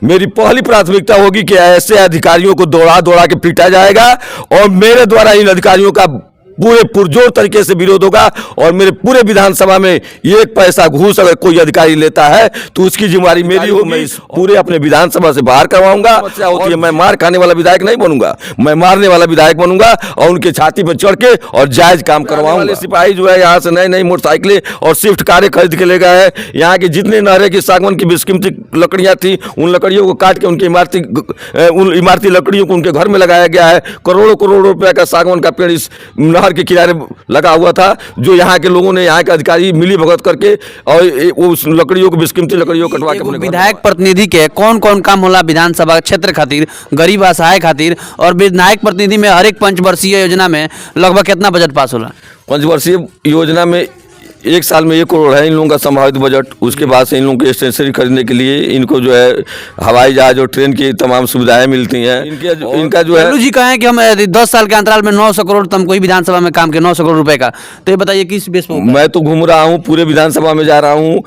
मेरी पहली प्राथमिकता होगी कि ऐसे अधिकारियों को दौड़ा दौड़ा के पीटा जाएगा और मेरे द्वारा इन अधिकारियों का पूरे पुरजोर तरीके से विरोध होगा। और मेरे पूरे विधानसभा में एक पैसा घूस अगर कोई अधिकारी लेता है तो उसकी जिम्मेदारी मेरी होगी। मैं पूरे अपने विधानसभा से बाहर करवाऊंगा। समस्या होती है, मैं मार खाने वाला विधायक नहीं बनूंगा, मैं मारने वाला विधायक बनूंगा और उनके छाती पर चढ़ के और जायज काम करवाऊंगा। सिपाही जो है यहाँ से नई नई मोटरसाइकिलें और स्विफ्ट कारें खरीद के ले गए हैं। यहाँ के जितने नहरे की सागवान की बेशकीमती लकड़ियाँ थी उन लकड़ियों को काट के उनकी इमारती लकड़ियों को उनके घर में लगाया गया है। करोड़ों करोड़ रुपए का सागवान का पेड़ इस नहर के किनारे लगा हुआ था, जो यहाँ के लोगों ने, यहाँ के अधिकारी मिली भगत करके और उस लकड़ियों को, बेशकीमती लकड़ियों को कटवा के विधायक प्रतिनिधि के कौन कौन काम होला विधानसभा क्षेत्र खातिर, गरीब असहाय खातिर, और विधायक प्रतिनिधि में हर एक पंचवर्षीय योजना में लगभग कितना बजट पास होला? पंचवर्षीय योजना में एक साल में 1 करोड़ है इन लोगों का संभावित बजट। उसके बाद से इन लोगों को स्टेशनरी खरीदने के लिए इनको जो है हवाई जहाज और ट्रेन की तमाम सुविधाएं मिलती हैं। इनका जो है जी कहें कि हम 10 साल के अंतराल में 900 करोड़, तुम कोई विधानसभा में काम के 900 करोड़ रुपए का, तो ये बताइए किस बेस पर? मैं तो घूम रहा हूँ, पूरे विधानसभा में जा रहा हूँ,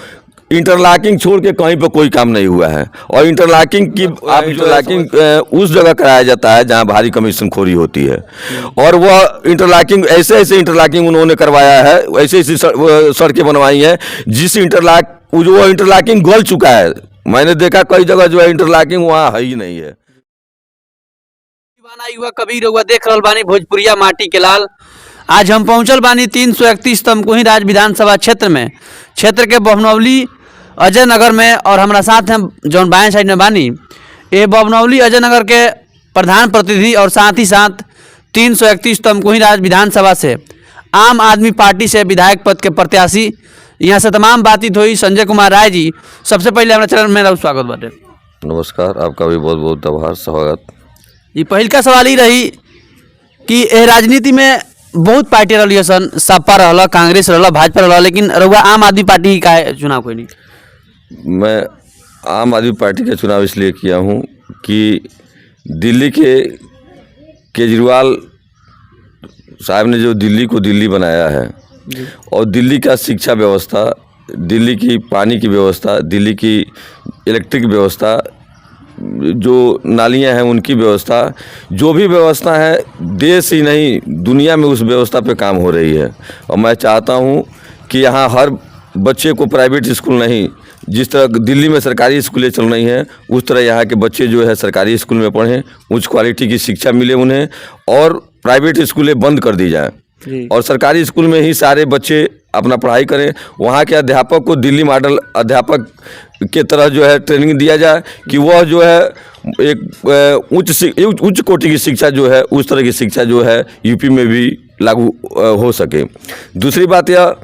इंटरलॉकिंग छोड़ के कहीं पर कोई काम नहीं हुआ है। और इंटरलॉकिंग की इंटरलॉकिंग उस जगह कराया जाता है जहां भारी कमीशन खोरी होती है। और वह इंटरलॉकिंग ऐसे इंटरलॉकिंग उन्होंने करवाया है, ऐसे सड़कें बनवाई हैं जिस वो इंटरलॉकिंग गल चुका है। मैंने देखा कई जगह जो है इंटरलॉकिंग वहाँ है ही नहीं है। युवा कबीर हुआ देख रहल बानी भोजपुरिया माटी के लाल। आज हम पहुंचल बानी 331 तमकुही राज विधानसभा क्षेत्र में, क्षेत्र के बभनौली अजय नगर में, और हमारा साथ हैं जौन बाएं साइड में बानी ये बभनौली अजय नगर के प्रधान प्रतिनिधि और साथ ही साथ 331 तमकुही राज विधानसभा से आम आदमी पार्टी से विधायक पद के प्रत्याशी। यहाँ से तमाम बातचीत हुई। संजय कुमार राय जी, सबसे पहले हमारे चैनल में स्वागत बाटे। नमस्कार, आपका भी बहुत बहुत आभार, स्वागत। ये पहल का सवाल ही रही कि राजनीति में बहुत पार्टी रही सन, सपा रहा, कांग्रेस रहा, भाजपा रहा, लेकिन रहुआ आम आदमी पार्टी का चुनाव कोई नहीं? मैं आम आदमी पार्टी का चुनाव इसलिए किया हूं कि दिल्ली के केजरीवाल साहब ने जो दिल्ली को दिल्ली बनाया है और दिल्ली का शिक्षा व्यवस्था, दिल्ली की पानी की व्यवस्था, दिल्ली की इलेक्ट्रिक व्यवस्था, जो नालियां हैं उनकी व्यवस्था, जो भी व्यवस्था है देश ही नहीं दुनिया में उस व्यवस्था पे काम हो रही है। और मैं चाहता हूं कि यहाँ हर बच्चे को प्राइवेट स्कूल नहीं, जिस तरह दिल्ली में सरकारी स्कूलें चल रही हैं उस तरह यहाँ के बच्चे जो है सरकारी स्कूल में पढ़ें, उच्च क्वालिटी की शिक्षा मिले उन्हें, और प्राइवेट स्कूलें बंद कर दी जाएँ और सरकारी स्कूल में ही सारे बच्चे अपना पढ़ाई करें। वहाँ के अध्यापक को दिल्ली मॉडल अध्यापक के तरह जो है ट्रेनिंग दिया जाए कि वह जो है एक उच्च कोटि की शिक्षा जो है, उस तरह की शिक्षा जो है यूपी में भी लागू हो सके। दूसरी बात यह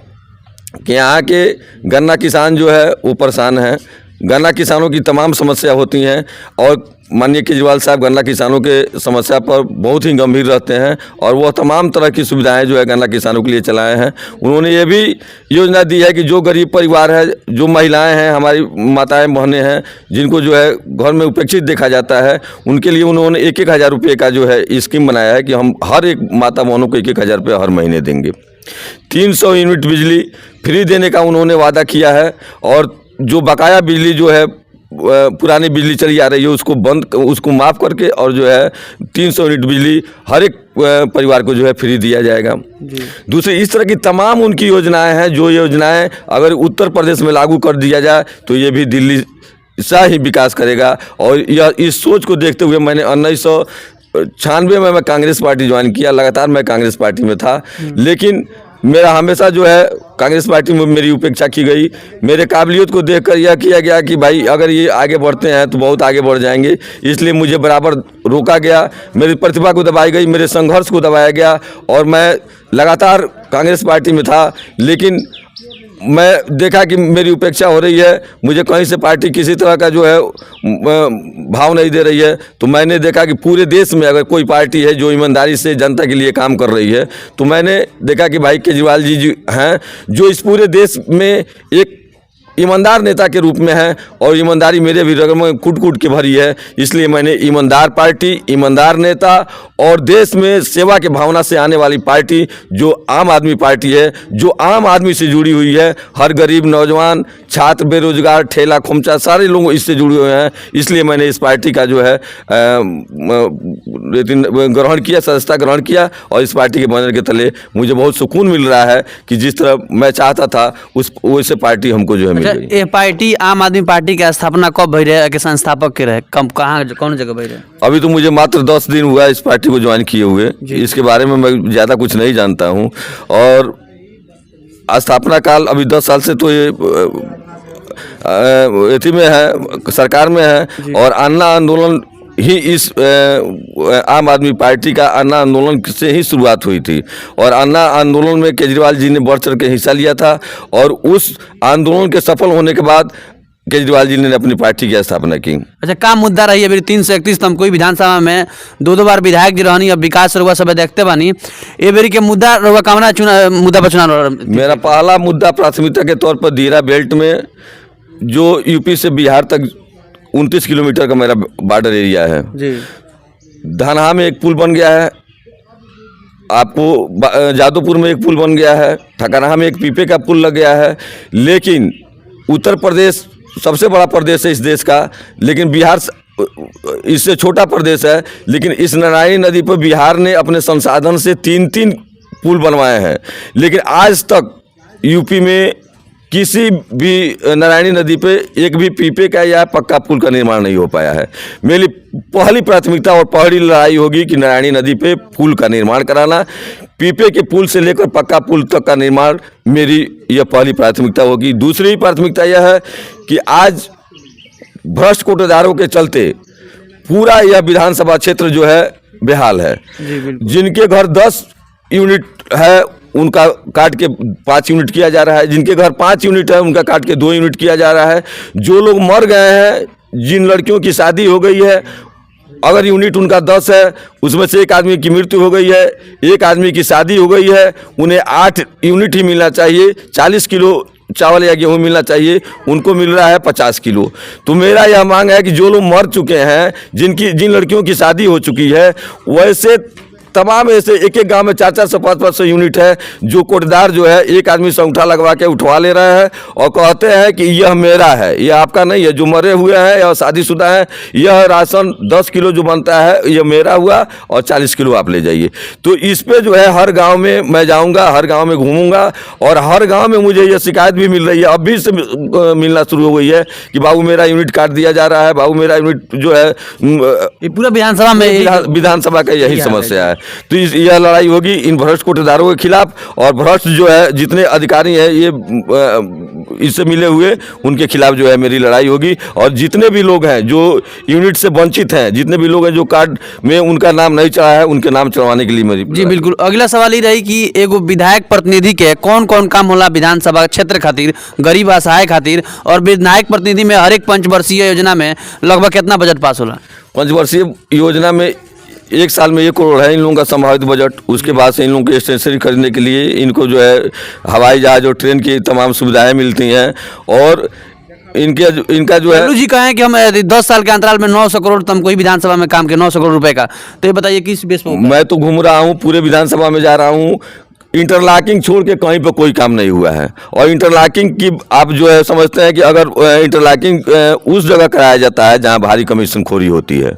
कि यहाँ के गन्ना किसान जो है वो परेशान हैं। गन्ना किसानों की तमाम समस्या होती हैं और माननीय केजरीवाल साहब गन्ना किसानों के समस्या पर बहुत ही गंभीर रहते हैं और वह तमाम तरह की सुविधाएं जो है गन्ना किसानों के लिए चलाए हैं। उन्होंने ये भी योजना दी है कि जो गरीब परिवार है, जो महिलाएं हैं, हमारी माताएं बहनें हैं, जिनको जो है घर में उपेक्षित देखा जाता है, उनके लिए उन्होंने 1,000 रुपये का जो है स्कीम बनाया है कि हम हर एक माता बहनों को 1,000 रुपये हर महीने देंगे। 300 यूनिट बिजली फ्री देने का उन्होंने वादा किया है और जो बकाया बिजली जो है पुरानी बिजली चली आ रही है उसको माफ़ करके और जो है 300 यूनिट बिजली हर एक परिवार को जो है फ्री दिया जाएगा। दूसरी इस तरह की तमाम उनकी योजनाएं हैं, जो योजनाएं अगर उत्तर प्रदेश में लागू कर दिया जाए तो ये भी दिल्ली सा ही विकास करेगा। और यह इस सोच को देखते हुए मैंने 1996 में मैं कांग्रेस पार्टी ज्वाइन किया। लगातार मैं कांग्रेस पार्टी में था, लेकिन मेरा हमेशा जो है कांग्रेस पार्टी में मेरी उपेक्षा की गई। मेरे काबिलियत को देखकर यह किया गया कि भाई अगर ये आगे बढ़ते हैं तो बहुत आगे बढ़ जाएंगे, इसलिए मुझे बराबर रोका गया, मेरी प्रतिभा को दबाई गई, मेरे संघर्ष को दबाया गया और मैं लगातार कांग्रेस पार्टी में था। लेकिन मैं देखा कि मेरी उपेक्षा हो रही है, मुझे कहीं से पार्टी किसी तरह का जो है भाव नहीं दे रही है, तो मैंने देखा कि पूरे देश में अगर कोई पार्टी है जो ईमानदारी से जनता के लिए काम कर रही है तो मैंने देखा कि भाई केजरीवाल जी हैं जो इस पूरे देश में एक ईमानदार नेता के रूप में हैं और ईमानदारी मेरे भी रग में कूट कूट के भरी है। इसलिए मैंने ईमानदार पार्टी, ईमानदार नेता और देश में सेवा के भावना से आने वाली पार्टी जो आम आदमी पार्टी है, जो आम आदमी से जुड़ी हुई है, हर गरीब, नौजवान, छात्र, बेरोजगार, ठेला खोमचा सारे लोग इससे जुड़े हुए हैं। इसलिए मैंने इस पार्टी का जो है ग्रहण किया, सदस्यता ग्रहण किया और इस पार्टी के बैनर के तले मुझे बहुत सुकून मिल रहा है कि जिस तरह मैं चाहता था उस वैसे पार्टी हमको जो है मिल गई। ये पार्टी आम आदमी पार्टी के स्थापना कब भई रहे, के संस्थापक के रहे, कहाँ कौन जगह भई रहे? अभी तो मुझे मात्र 10 दिन हुआ इस पार्टी को ज्वाइन किए हुए। इसके बारे में मैं ज़्यादा कुछ नहीं जानता हूँ और स्थापना काल अभी 10 साल से तो ये एथी में है, सरकार में है और अन्ना आंदोलन ही इस आम आदमी पार्टी का अन्ना आंदोलन से ही शुरुआत हुई थी और अन्ना आंदोलन में केजरीवाल जी ने बढ़ चढ़ के हिस्सा लिया था और उस आंदोलन के सफल होने के बाद केजरीवाल जी ने अपनी पार्टी की स्थापना की। अच्छा, का मुद्दा रही है 331 तम कोई विधानसभा में 2 बार विधायक जी रहनी, अब विकास रुआ सब देखते बानी, ये बेरी के मुद्दा रुआ कामना मुद्दा पर चुनाव? मेरा पहला मुद्दा प्राथमिकता के तौर पर दीरा बेल्ट में जो यूपी से बिहार तक 29 किलोमीटर का मेरा बॉर्डर एरिया है जी। धनहा में एक पुल बन गया है, आपको जादवपुर में एक पुल बन गया है, ठकरहा में एक पीपे का पुल लग गया है। लेकिन उत्तर प्रदेश सबसे बड़ा प्रदेश है इस देश का, लेकिन बिहार इससे छोटा प्रदेश है। लेकिन इस नारायणी नदी पर बिहार ने अपने संसाधन से 3 पुल बनवाए हैं, लेकिन आज तक यूपी में किसी भी नारायणी नदी पे एक भी पीपे का या पक्का पुल का निर्माण नहीं हो पाया है। मेरी पहली प्राथमिकता और पहली लड़ाई होगी कि नारायणी नदी पे पुल का निर्माण कराना। पीपे के पुल से लेकर पक्का पुल तक का निर्माण मेरी यह पहली प्राथमिकता होगी। दूसरी प्राथमिकता यह है कि आज भ्रष्ट कोटेदारों के चलते पूरा यह विधानसभा क्षेत्र जो है बेहाल है। जिनके घर 10 यूनिट है उनका काट के 5 यूनिट किया जा रहा है, जिनके घर 5 यूनिट है उनका काट के 2 यूनिट किया जा रहा है। जो लोग मर गए हैं, जिन लड़कियों की शादी हो गई है, अगर यूनिट उनका 10 है उसमें से एक आदमी की मृत्यु हो गई है, एक आदमी की शादी हो गई है, उन्हें 8 यूनिट ही मिलना चाहिए। 40 किलो चावल या गेहूँ मिलना चाहिए, उनको मिल रहा है 50 किलो। तो मेरा यह मांग है कि जो लोग मर चुके हैं, जिन लड़कियों की शादी हो चुकी है, वैसे तमाम ऐसे एक एक गांव में 400 500 यूनिट है। जो कोटेदार जो है एक आदमी से अंगूठा लगवा के उठवा ले रहे हैं और कहते हैं कि यह मेरा है, यह आपका नहीं है। जो मरे हुए हैं या शादीशुदा हैं, यह राशन 10 किलो जो बनता है यह मेरा हुआ और 40 किलो आप ले जाइए। तो इस पे जो है हर गांव में मैं जाऊंगा, हर गांव में घूमूंगा और हर गांव में मुझे यह शिकायत भी मिल रही है, अब भी से मिलना शुरू हो गई है कि बाबू मेरा यूनिट काट दिया जा रहा है, बाबू मेरा यूनिट जो है। ये पूरा विधानसभा में विधानसभा का यही समस्या है। तो यह लड़ाई होगी इन भ्रष्ट कोटेदारों के खिलाफ और भ्रष्ट जो है जितने अधिकारी हैं ये इससे मिले हुए उनके खिलाफ जो है मेरी लड़ाई होगी। और जितने भी लोग हैं जो यूनिट से वंचित हैं, जितने भी लोग हैं जो कार्ड में उनका नाम नहीं चढ़ा है, उनके नाम चढ़वाने के लिए मेरी। जी बिल्कुल। अगला सवाल ये रही कि एगो विधायक प्रतिनिधि के कौन कौन काम होला विधानसभा क्षेत्र खातिर, गरीब असहाय खातिर, और विधायक प्रतिनिधि में हर एक पंचवर्षीय योजना में लगभग कितना बजट पास होला? पंचवर्षीय योजना में 1 साल में 1 करोड़ है इन लोगों का संभावित बजट। उसके बाद से इन लोगों को स्टेशनरी खरीदने के लिए इनको जो है हवाई जहाज और ट्रेन की तमाम सुविधाएं मिलती हैं और इनका जो है। जी कहें कि हम 10 साल के अंतराल में 900 करोड़ तम कोई विधानसभा में काम के 900 करोड़ रुपए का, तो ये बताइए किस बेस पर? मैं तो घूम रहा हूँ, पूरे विधानसभा में जा रहा हूँ, इंटरलॉकिंग छोड़ के कहीं पर कोई काम नहीं हुआ है। और इंटरलॉकिंग की आप जो है समझते हैं कि अगर इंटरलॉकिंग उस जगह कराया जाता है जहां भारी कमीशन खोरी होती है,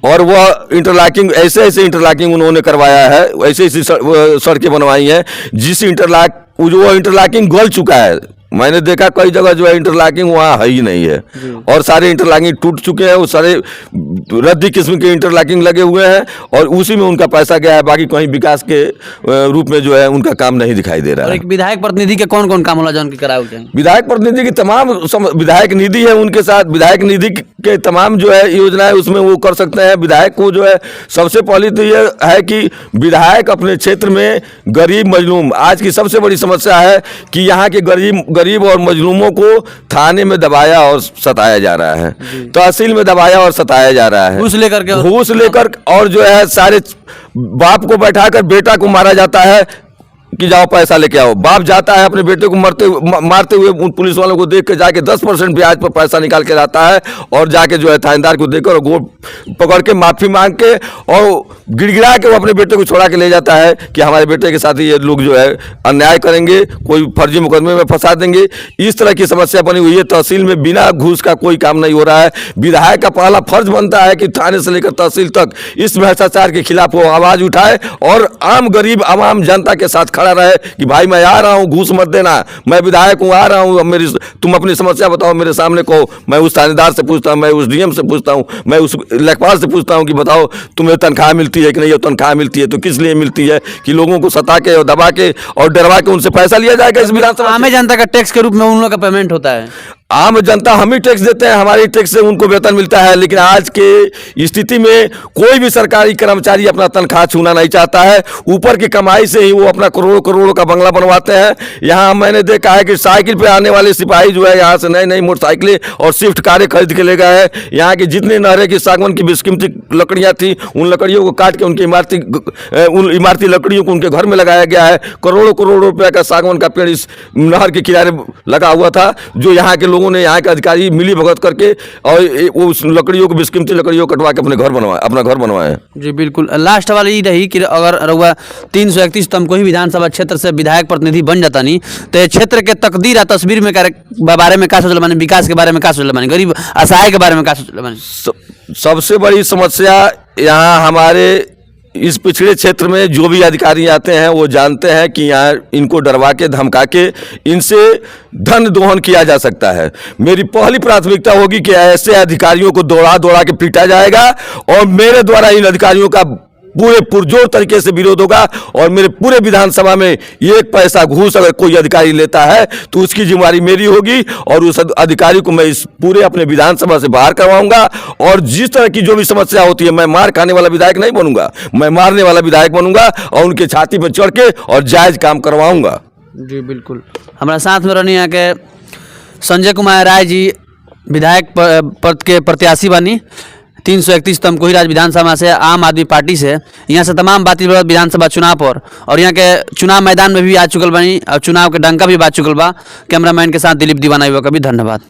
और वह इंटरलॉकिंग ऐसे इंटरलॉकिंग उन्होंने करवाया है, ऐसे सड़कें बनवाई हैं जिस इंटरलॉकिंग गल चुका है। मैंने देखा कई जगह जो है इंटरलॉकिंग वहाँ है ही नहीं है और सारे इंटरलॉकिंग टूट चुके हैं, वो सारे रद्दी किस्म के इंटरलॉकिंग लगे हुए हैं और उसी में उनका पैसा गया है। बाकी कहीं विकास के रूप में जो है उनका काम नहीं दिखाई दे रहा है। एक विधायक प्रतिनिधि के कौन कौन काम होला जो उनके कराए होते हैं? विधायक प्रतिनिधि की तमाम विधायक निधि है उनके साथ, विधायक निधि के तमाम जो है योजनाएं उसमें वो कर सकते हैं। विधायक को जो है सबसे पहले तो ये है कि विधायक अपने क्षेत्र में गरीब मजलूम, आज की सबसे बड़ी समस्या है कि यहाँ के गरीब और मजलूमों को थाने में दबाया और सताया जा रहा है, तहसील में दबाया और सताया जा रहा है, घूस लेकर और जो है सारे बाप को बैठाकर बेटा को मारा जाता है। कि जाओ पैसा लेके आओ। बाप जाता है अपने बेटे को मारते हुए उन पुलिस वालों को देख के जाके 10% ब्याज पर पैसा निकाल के लाता है और जाके जो है थानेदार को देकर गोद पकड़ के माफ़ी मांग के और गिड़गिड़ा के वो अपने बेटे को छोड़ा के ले जाता है कि हमारे बेटे के साथ ये लोग जो है अन्याय करेंगे, कोई फर्जी मुकदमे में फंसा देंगे। इस तरह की समस्या बनी हुई है। तहसील में बिना घूस का कोई काम नहीं हो रहा है। विधायक का पहला फर्ज बनता है कि थाने से लेकर तहसील तक इस भ्रष्टाचार के खिलाफ वो आवाज़ उठाए और आम गरीब आवाम जनता के साथ खड़ा रहे कि भाई मैं आ रहा हूँ, घूस मत देना, मैं विधायक हूँ, आ रहा हूँ, तुम अपनी समस्या बताओ, मेरे सामने कहो। मैं उस थानेदार से पूछता हूँ, मैं उस डीएम से पूछता हूँ, मैं उस लेखपाल से पूछता हूँ कि बताओ तुम्हें तनख्वाह मिलती है कि नहीं, तनख्वाह मिलती है तो किस लिए मिलती है, कि लोगों को सता के और दबा के और डरवा के उनसे पैसा लिया जाएगा इस विधानसभा। आम जनता का टैक्स के रूप में उन लोगों का पेमेंट होता है। आम जनता हम ही टैक्स देते हैं, हमारी टैक्स से उनको वेतन मिलता है। लेकिन आज के स्थिति में कोई भी सरकारी कर्मचारी अपना तनख्वाह छूना नहीं चाहता है। ऊपर की कमाई से ही वो अपना करोड़ों करोड़ों का बंगला बनवाते हैं। यहाँ मैंने देखा है कि साइकिल पे आने वाले सिपाही जो है यहाँ से नई नई मोटरसाइकिलें और स्विफ्ट कारें खरीद के ले गए हैं। यहाँ की जितनी नहरे की सागवान की बेशकीमती लकड़ियाँ थी उन लकड़ियों को काट के उनकी उन इमारती लकड़ियों को उनके घर में लगाया गया है। करोड़ों करोड़ रुपये का सागवान का पेड़ इस नहर के किनारे लगा हुआ था, जो यहाँ के लोगों ने, यहाँ के अधिकारी मिली भगत करके और वो उस लकड़ियों को बेशकीमती लकड़ियों को कटवा के अपना घर बनवाए। जी बिल्कुल। लास्ट वाली ये रही कि अगर रउआ 331 तमको ही विधानसभा क्षेत्र से विधायक प्रतिनिधि बन जाता नहीं तो ये क्षेत्र के तकदीर आ तस्वीर में बारे में क्या सोचल बानी, विकास के बारे में क्या सोचल बानी, गरीब असहाय के बारे में क्या सोचल बानी? सबसे बड़ी समस्या यहाँ हमारे इस पिछड़े क्षेत्र में जो भी अधिकारी आते हैं वो जानते हैं कि यहाँ इनको डरवा के धमका के इनसे धन दोहन किया जा सकता है। मेरी पहली प्राथमिकता होगी कि ऐसे अधिकारियों को दौड़ा दौड़ा के पीटा जाएगा और मेरे द्वारा इन अधिकारियों का पूरे पुरजोर तरीके से विरोध होगा और मेरे पूरे विधानसभा में एक पैसा घूस अगर कोई अधिकारी लेता है तो उसकी जिम्मेदारी मेरी होगी और उस अधिकारी को मैं इस पूरे अपने विधानसभा से बाहर करवाऊंगा। और जिस तरह की जो भी समस्या होती है, मैं मार खाने वाला विधायक नहीं बनूंगा, मैं मारने वाला विधायक बनूंगा और उनके छाती पर चढ़ के और जायज काम करवाऊंगा। जी बिल्कुल। हमारा साथ में रहनी है के संजय कुमार राय जी विधायक पद के प्रत्याशी बनी 331 तमकोही राज विधानसभा से, आम आदमी पार्टी से। यहाँ से तमाम बात विधानसभा चुनाव पर और यहाँ के चुनाव मैदान में भी आ चुकल बनी और चुनाव के डंका भी बाज चुकल बा। कैमरामैन के साथ दिलीप दीवाना युवा का भी धन्यवाद।